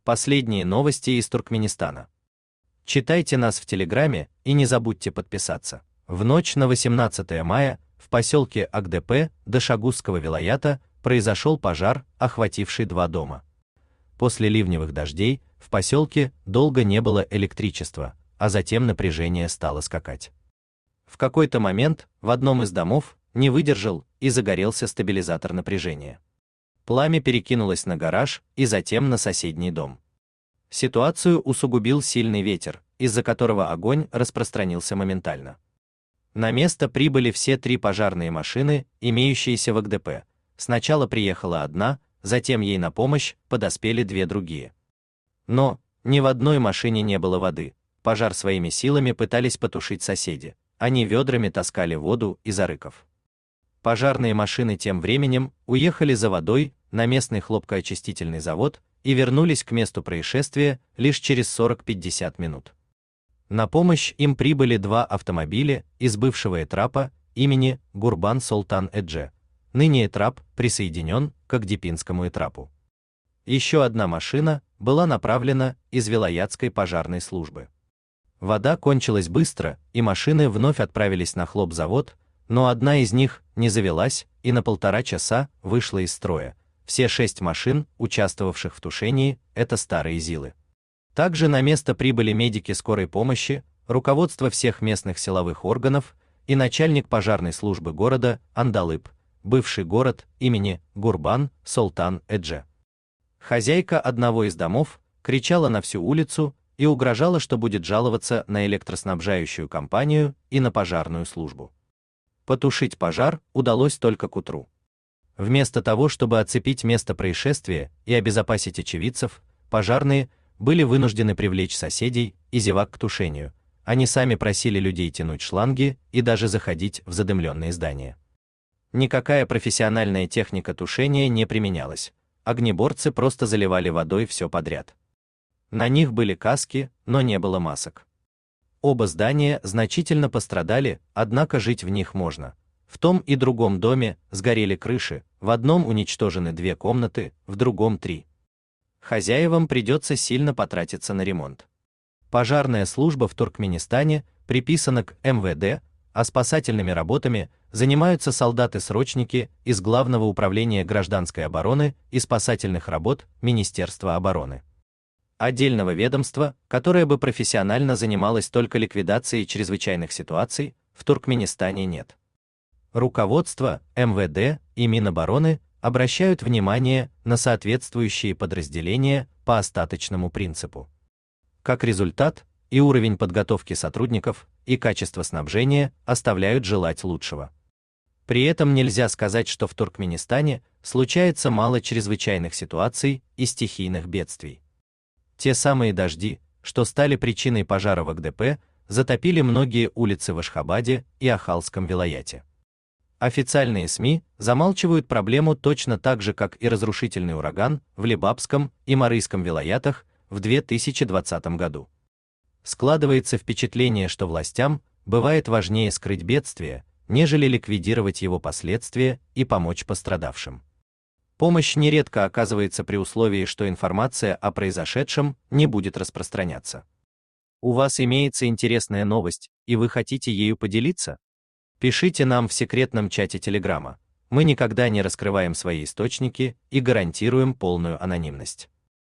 Последние новости из Туркменистана. Читайте нас в Телеграме и не забудьте подписаться. В ночь на 18 мая в поселке Агдепе Дашогузского вилаята произошел пожар, охвативший 2 дома. После ливневых дождей в поселке долго не было электричества, а затем напряжение стало скакать. В какой-то момент в одном из домов не выдержал и загорелся стабилизатор напряжения. Пламя перекинулось на гараж и затем на соседний дом. Ситуацию усугубил сильный ветер, из-за которого огонь распространился моментально. На место прибыли все 3 пожарные машины, имеющиеся в АГДП. Сначала приехала одна, затем ей на помощь подоспели 2 другие. Но ни в одной машине не было воды. Пожар своими силами пытались потушить соседи. Они ведрами таскали воду из арыков. Пожарные машины тем временем уехали за водой на местный хлопкоочистительный завод и вернулись к месту происшествия лишь через 40-50 минут. На помощь им прибыли 2 автомобиля из бывшего Этрапа имени Гурбан Солтан Эдже. Ныне Этрап присоединен к Агдепинскому Этрапу. Еще одна машина была направлена из вилаятской пожарной службы. Вода кончилась быстро, и машины вновь отправились на хлопзавод, но одна из них не завелась и на 1,5 часа вышла из строя. Все 6 машин, участвовавших в тушении, это старые ЗИЛы. Также на место прибыли медики скорой помощи, руководство всех местных силовых органов и начальник пожарной службы города Андалып, бывший город имени Гурбан Солтан Эдже. Хозяйка одного из домов кричала на всю улицу и угрожала, что будет жаловаться на электроснабжающую компанию и на пожарную службу. Потушить пожар удалось только к утру. Вместо того, чтобы оцепить место происшествия и обезопасить очевидцев, пожарные были вынуждены привлечь соседей и зевак к тушению. Они сами просили людей тянуть шланги и даже заходить в задымленные здания. Никакая профессиональная техника тушения не применялась. Огнеборцы просто заливали водой все подряд. На них были каски, но не было масок. Оба здания значительно пострадали, однако жить в них можно. В том и другом доме сгорели крыши, в одном уничтожены 2 комнаты, в другом 3. Хозяевам придется сильно потратиться на ремонт. Пожарная служба в Туркменистане приписана к МВД, а спасательными работами занимаются солдаты-срочники из Главного управления гражданской обороны и спасательных работ Министерства обороны. Отдельного ведомства, которое бы профессионально занималось только ликвидацией чрезвычайных ситуаций, в Туркменистане нет. Руководство МВД и Минобороны обращают внимание на соответствующие подразделения по остаточному принципу. Как результат, и уровень подготовки сотрудников, и качество снабжения оставляют желать лучшего. При этом нельзя сказать, что в Туркменистане случается мало чрезвычайных ситуаций и стихийных бедствий. Те самые дожди, что стали причиной пожара в АГДП, затопили многие улицы в Ашхабаде и Ахалском вилаяте. Официальные СМИ замалчивают проблему точно так же, как и разрушительный ураган в Лебабском и Марийском вилаятах в 2020 году. Складывается впечатление, что властям бывает важнее скрыть бедствие, нежели ликвидировать его последствия и помочь пострадавшим. Помощь нередко оказывается при условии, что информация о произошедшем не будет распространяться. У вас имеется интересная новость, и вы хотите ею поделиться? Пишите нам в секретном чате Телеграма. Мы никогда не раскрываем свои источники и гарантируем полную анонимность.